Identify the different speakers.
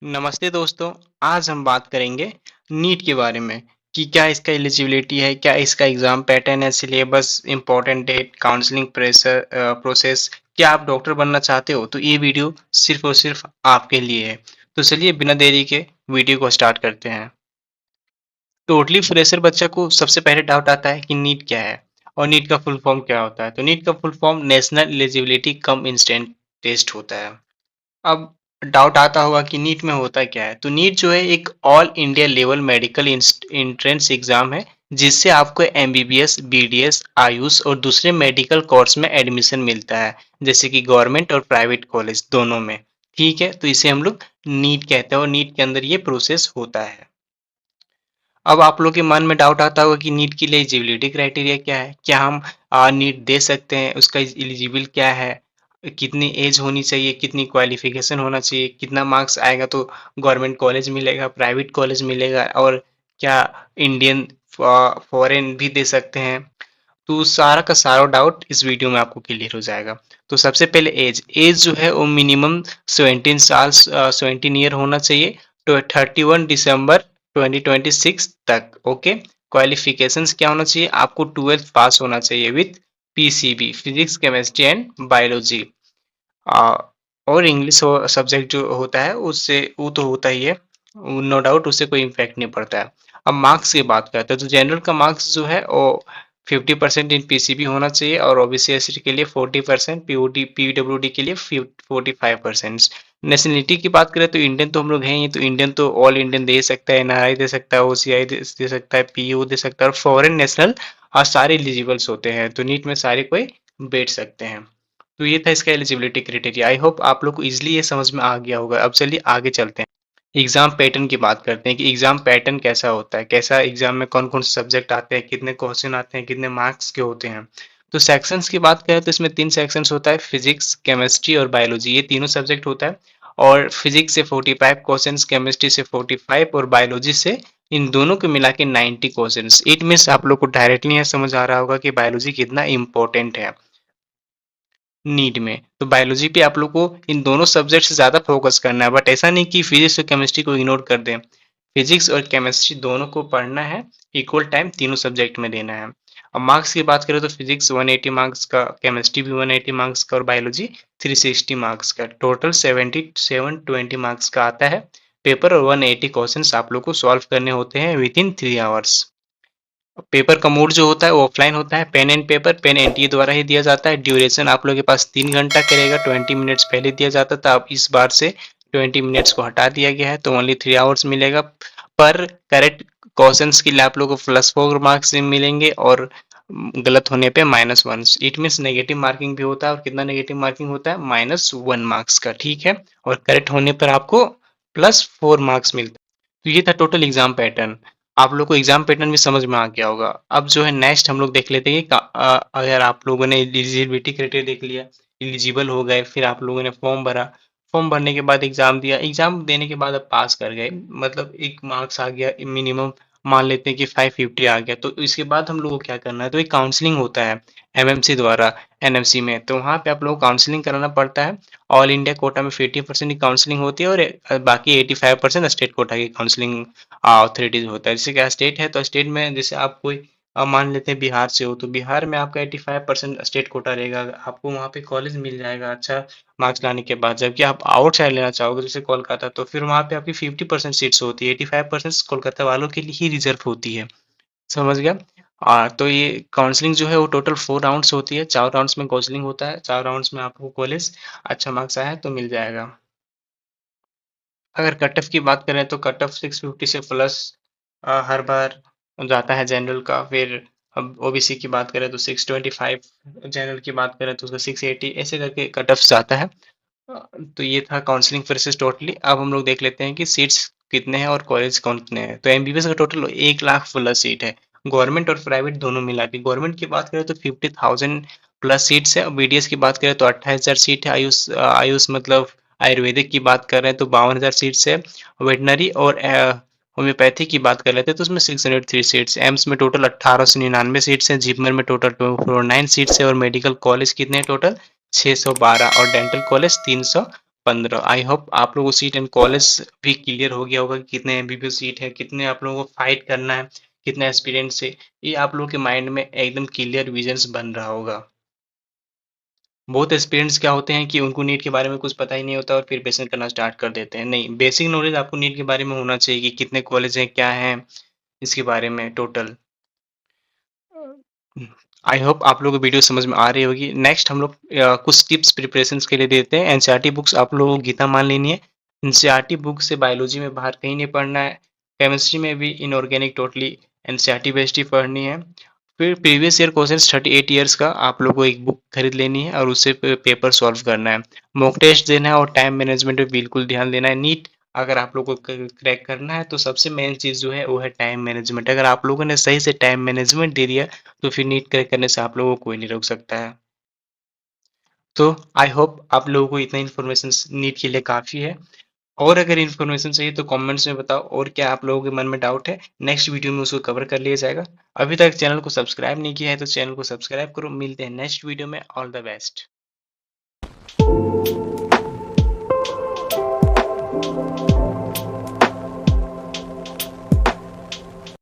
Speaker 1: नमस्ते दोस्तों। आज हम बात करेंगे नीट के बारे में कि क्या इसका एलिजिबिलिटी है, क्या इसका एग्जाम पैटर्न है, syllabus, important date, counselling process. क्या आप डॉक्टर बनना चाहते हो तो ये वीडियो सिर्फ और सिर्फ आपके लिए है। तो चलिए बिना देरी के वीडियो को स्टार्ट करते हैं। टोटली फ्रेशर बच्चा को सबसे पहले डाउट आता है कि नीट क्या है और नीट का फुल फॉर्म क्या होता है। तो नीट का full form national eligibility cum instant test होता है। अब डाउट आता होगा कि नीट में होता क्या है। तो नीट जो है एक all India level medical entrance exam है जिससे आपको एमबीबीएस, बीडीएस, आयुष और दूसरे मेडिकल कोर्स में एडमिशन मिलता है, जैसे कि गवर्नमेंट और प्राइवेट कॉलेज दोनों में। ठीक है, तो इसे हम लोग नीट कहते हैं और नीट के अंदर ये प्रोसेस होता है। अब आप लोग के मन में डाउट आता होगा कि नीट के लिए एलिजिबिलिटी क्राइटेरिया क्या है, क्या हम नीट दे सकते हैं, उसका एलिजिबल क्या है, कितनी एज होनी चाहिए, कितनी क्वालिफिकेशन होना चाहिए, कितना मार्क्स आएगा तो गवर्नमेंट कॉलेज मिलेगा, प्राइवेट कॉलेज मिलेगा, और क्या इंडियन फॉरेन भी दे सकते हैं। तो सारा का सारा डाउट इस वीडियो में आपको क्लियर हो जाएगा। तो सबसे पहले एज एज जो है वो मिनिमम 17 साल 17 ईयर होना चाहिए तो 31 दिसंबर 2026 तक। ओके। क्वालिफिकेशंस क्या होना चाहिए, आपको 12th पास होना चाहिए with PCB, physics, chemistry and biology. और इंग्लिश सब्जेक्ट जो होता है उससे वो तो होता ही है, नो डाउट, उससे कोई इम्पैक्ट नहीं पड़ता है। अब मार्क्स की बात करते हैं तो जनरल का मार्क्स जो है वो 50% इन पीसीबी होना चाहिए और ओबीसी एसटी के लिए 40%, पीओडी पीडब्ल्यूडी के लिए 45%। नेशनलिटी की बात करें तो इंडियन तो हम लोग हैं ही, तो इंडियन तो ऑल इंडियन दे सकता है, एनआरआई दे सकता है, ओसीआई दे सकता है, पीयू दे सकता है, और फॉरेन नेशनल और सारे एलिजिबल्स होते हैं, तो नीट में सारे कोई बैठ सकते हैं। तो ये था इसका एलिजिबिलिटी क्राइटेरिया। आई होप आप लोग को इजीली ये समझ में आ गया होगा। अब चलिए आगे चलते हैं, एग्जाम पैटर्न की बात करते हैं कि एग्जाम पैटर्न कैसा होता है, कैसा एग्जाम में कौन कौन से सब्जेक्ट आते हैं, कितने क्वेश्चन आते हैं, कितने मार्क्स के होते हैं। तो सेक्शंस की बात करें तो इसमें 3 सेक्शंस होता है, फिजिक्स, केमिस्ट्री और बायोलॉजी, ये तीनों सब्जेक्ट होता है। और फिजिक्स से 45 क्वेश्चंस, केमिस्ट्री से 45 और बायोलॉजी से इन दोनों को मिला के 90 क्वेश्चंस। इट मीन्स आप लोग को डायरेक्टली यह समझ आ रहा होगा कि बायोलॉजी कितना इंपॉर्टेंट है नीट में। तो बायोलॉजी पे आप लोग को इन दोनों सब्जेक्ट से ज़्यादा फोकस करना है, बट ऐसा नहीं कि फिजिक्स और केमिस्ट्री को इग्नोर कर दें। फिजिक्स और केमिस्ट्री दोनों को पढ़ना है, इक्वल टाइम तीनों सब्जेक्ट में देना है। अब मार्क्स की बात करें तो फिजिक्स 180 मार्क्स का, केमिस्ट्री भी 180 मार्क्स का और बायोलॉजी 360 मार्क्स का, टोटल 720 मार्क्स का आता है पेपर। और 180 क्वेश्चंस आप लोग को सॉल्व करने होते हैं विद इन 3 आवर्स। पेपर का मोड जो होता है वो ऑफलाइन होता है, pen and paper, pen NTA द्वारा ही दिया जाता है। ड्यूरेशन आप लोगों के पास 3 घंटा करेगा, 20 मिनट्स पहले दिया जाता था, अब इस बार से 20 मिनट्स को हटा दिया गया है, तो ओनली 3 आवर्स मिलेगा। पर करेक्ट क्वेश्चंस के लिए आप लोगों को +4 मार्क्स मिलेंगे और गलत होने पे -1। इट मीन्स नेगेटिव मार्किंग भी होता है, और कितना नेगेटिव मार्किंग होता है, -1 मार्क्स का। ठीक है, और करेक्ट होने पर आपको +4 मार्क्स मिलता है। तो ये था टोटल एग्जाम पैटर्न। आप लोग को एग्जाम पैटर्न भी समझ में आ गया होगा। अब जो है नेक्स्ट हम लोग देख लेते हैं कि अगर आप लोगों ने एलिजिबिलिटी क्राइटेरिया देख लिया, एलिजिबल हो गए, फिर आप लोगों ने फॉर्म भरा, फॉर्म भरने के बाद एग्जाम दिया, एग्जाम देने के बाद अब पास कर गए, मतलब एक मार्क्स आ गया मिनिमम, मान लेते हैं कि 550 आ गया, तो इसके बाद हम लोग को क्या करना है, तो एक काउंसलिंग होता है एमएमसी द्वारा, एनएमसी में, तो वहाँ पे आप लोग को काउंसलिंग कराना पड़ता है। ऑल इंडिया कोटा में 50% की काउंसलिंग होती है और बाकी 85% स्टेट कोटा की काउंसलिंग ऑथोरिटीज होता है। जैसे कि स्टेट है तो स्टेट में जैसे आप कोई मान लेते हैं बिहार से हो, तो बिहार में आपका 85% स्टेट कोटा रहेगा, आपको वहाँ पे कॉलेज मिल जाएगा अच्छा मार्क्स लाने के बाद। जबकि आप आउटसाइड लेना चाहोगे जैसे कोलकाता, तो फिर वहाँ पे आपकी 50% सीट्स होती है, 85% कोलकाता वालों के लिए ही रिजर्व होती है। समझ गया। तो ये काउंसलिंग जो है वो टोटल 4 राउंड्स होती है, 4 राउंड्स में काउंसलिंग होता है, 4 राउंड्स में आपको कॉलेज अच्छा मार्क्स आया है तो मिल जाएगा। अगर कट ऑफ की बात करें तो कट ऑफ 650 से प्लस हर बार जाता है जनरल का। फिर अब ओबीसी की बात करें तो 625, जनरल की बात करें तो उसका 680, ऐसे करके कट ऑफ जाता है। तो ये था काउंसलिंग प्रोसेस टोटली। अब हम लोग देख लेते हैं कि सीट्स कितने हैं और कॉलेज कौन कितने हैं। तो एमबीबीएस का टोटल 1 लाख प्लस सीट है, गवर्नमेंट और प्राइवेट दोनों मिला के। गवर्नमेंट की बात करें तो 50,000 प्लस सीट्स है, और बीडीएस की बात करें तो 28,000 सीट है। आयुष आयुष मतलब आयुर्वेदिक की बात कर रहे हैं तो 52,000 सीट्स है। वेटनरी और होम्योपैथी की बात कर लेते हैं तो उसमें 603 सीट्स। एम्स में टोटल 1899 सीट्स हैं, जिपमर में टोटल 249 सीट्स है, और मेडिकल कॉलेज कितने हैं टोटल 612, और डेंटल कॉलेज 300 15। आई होप आप लोगों को सीट एंड कॉलेज भी क्लियर हो गया होगा कि कितने एमबीबीएस सीट है, कितने आप लोगों को फाइट करना है, कितना एक्सपीरियंस है, ये आप लोगों के माइंड में एकदम क्लियर विजन्स बन रहा होगा। बहुत एक्सपीरियंस क्या होते हैं कि उनको नीट के बारे में कुछ पता ही नहीं होता और फिर प्रिपरेशन करना स्टार्ट कर देते हैं। नहीं, बेसिक नॉलेज आपको नीट के बारे में होना चाहिए कि कितने कॉलेज हैं, क्या हैं, इसके बारे में टोटल। आई होप आप लोगों को वीडियो समझ में आ रही होगी। नेक्स्ट हम लोग कुछ टिप्स प्रिपरेशंस के लिए देते हैं। एनसीईआरटी बुक्स आप लोगों को गीता मान लेनी है। एनसीईआरटी बुक से बायोलॉजी में बाहर कहीं नहीं पढ़ना है। केमिस्ट्री में भी इनऑर्गेनिक टोटली एनसीईआरटी बेस्ड ही पढ़नी है। फिर प्रीवियस ईयर क्वेश्चंस 38 ईयर्स का आप लोगों को एक बुक खरीद लेनी है और उससे पेपर सॉल्व करना है। मॉक टेस्ट देना है और टाइम मैनेजमेंट पे बिल्कुल ध्यान देना है। नीट अगर आप लोगों को क्रैक करना है तो सबसे मेन चीज़ जो है वो है टाइम मैनेजमेंट। अगर आप लोगों ने सही से टाइम मैनेजमेंट दे दिया तो फिर नीट क्रैक करने से आप लोगों को कोई नहीं रोक सकता है। तो आई होप आप लोगों को इतना इन्फॉर्मेशन नीट के लिए काफ़ी है। और अगर इन्फॉर्मेशन चाहिए तो कमेंट्स में बताओ और क्या आप लोगों के मन में डाउट है, नेक्स्ट वीडियो में उसको कवर कर लिया जाएगा। अभी तक चैनल को सब्सक्राइब नहीं किया है तो चैनल को सब्सक्राइब करो। मिलते हैं नेक्स्ट वीडियो में। All the best.